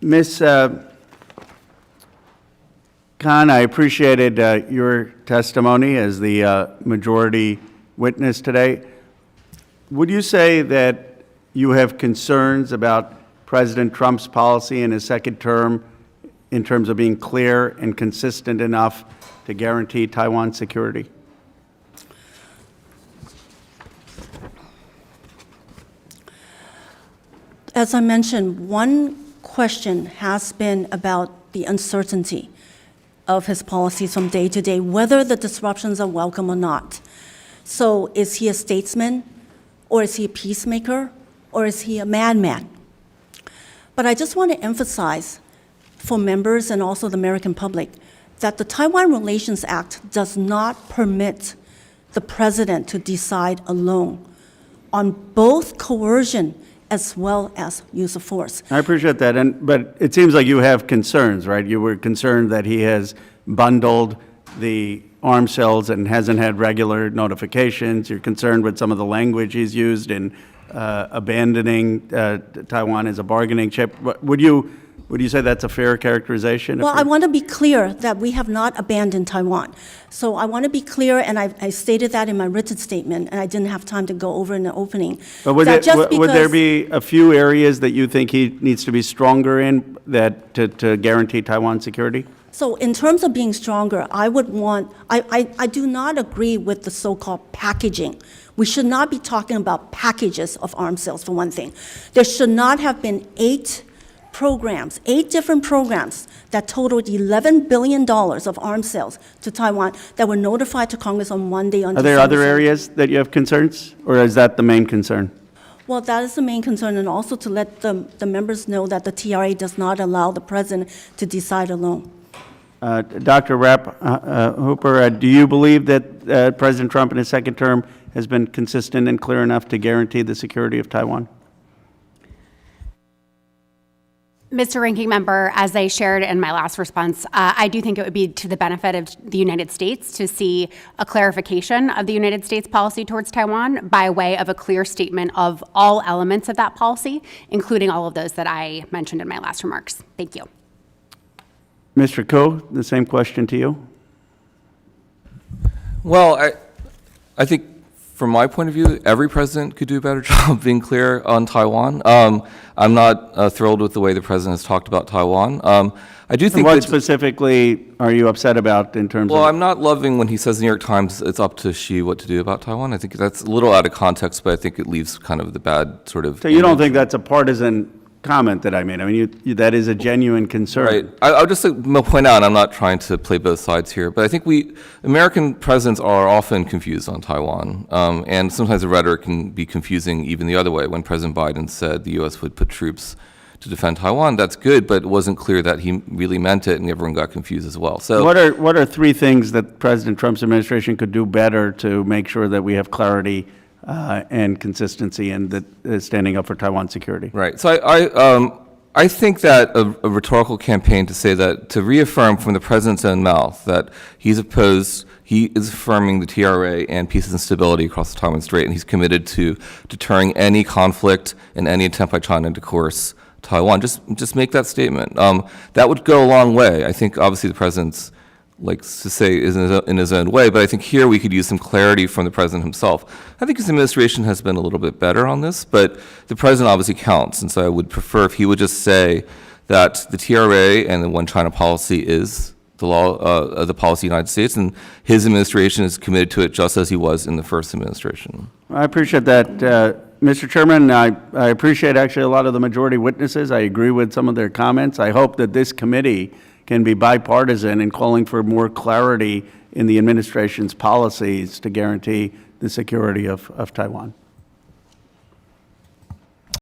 Ms. Khan, I appreciated your testimony as the majority witness today. Would you say that you have concerns about President Trump's policy in his second term in terms of being clear and consistent enough to guarantee Taiwan's security? As I mentioned, one question has been about the uncertainty of his policies from day to day, whether the disruptions are welcome or not. So is he a statesman, or is he a peacemaker, or is he a madman? But I just want to emphasize for members and also the American public that the Taiwan Relations Act does not permit the president to decide alone on both coercion as well as use of force. I appreciate that, but it seems like you have concerns, right? You were concerned that he has bundled the arms sales and hasn't had regular notifications. You're concerned with some of the language he's used in abandoning Taiwan as a bargaining chip. Would you say that's a fair characterization? Well, I want to be clear that we have not abandoned Taiwan. So I want to be clear, and I stated that in my written statement, and I didn't have time to go over in the opening. But would there be a few areas that you think he needs to be stronger in to guarantee Taiwan security? So in terms of being stronger, I do not agree with the so-called packaging. We should not be talking about packages of arms sales, for one thing. There should not have been 8 different programs that totaled $11 billion of arms sales to Taiwan that were notified to Congress on one day. Are there other areas that you have concerns, or is that the main concern? Well, that is the main concern, and also to let the members know that the TRA does not allow the president to decide alone. Dr. Hooper, do you believe that President Trump in his second term has been consistent and clear enough to guarantee the security of Taiwan? Mr. Ranking Member, as I shared in my last response, I do think it would be to the benefit of the United States to see a clarification of the United States policy towards Taiwan by way of a clear statement of all elements of that policy, including all of those that I mentioned in my last remarks. Thank you. Mr. Ko, the same question to you. Well, I think from my point of view, every president could do a better job being clear on Taiwan. I'm not thrilled with the way the president has talked about Taiwan. I do think what specifically are you upset about in terms of? Well, I'm not loving when he says in the New York Times it's up to Xi what to do about Taiwan. I think that's a little out of context, but I think it leaves kind of the bad sort of. So you don't think that's a partisan comment that I made? I mean, that is a genuine concern. Right. I'll just point out, and I'm not trying to play both sides here, but I think American presidents are often confused on Taiwan, and sometimes the rhetoric can be confusing even the other way. When President Biden said the U.S. would put troops to defend Taiwan, that's good, but it wasn't clear that he really meant it, and everyone got confused as well. So, what are 3 things that President Trump's administration could do better to make sure that we have clarity and consistency in the standing up for Taiwan security? Right. So I think that a rhetorical campaign to say that, to reaffirm from the president's own mouth that he is affirming the TRA and peace and stability across the Taiwan Strait, and he's committed to deterring any conflict and any attempt by China to coerce Taiwan. Just make that statement. That would go a long way. I think obviously the president's likes to say is in his own way, but I think here we could use some clarity from the president himself. I think his administration has been a little bit better on this, but the president obviously counts, and so I would prefer if he would just say that the TRA and the One China policy is the law of the policy of the United States, and his administration is committed to it just as he was in the first administration. I appreciate that. Mr. Chairman, I appreciate actually a lot of the majority witnesses. I agree with some of their comments. I hope that this committee can be bipartisan in calling for more clarity in the administration's policies to guarantee the security of Taiwan.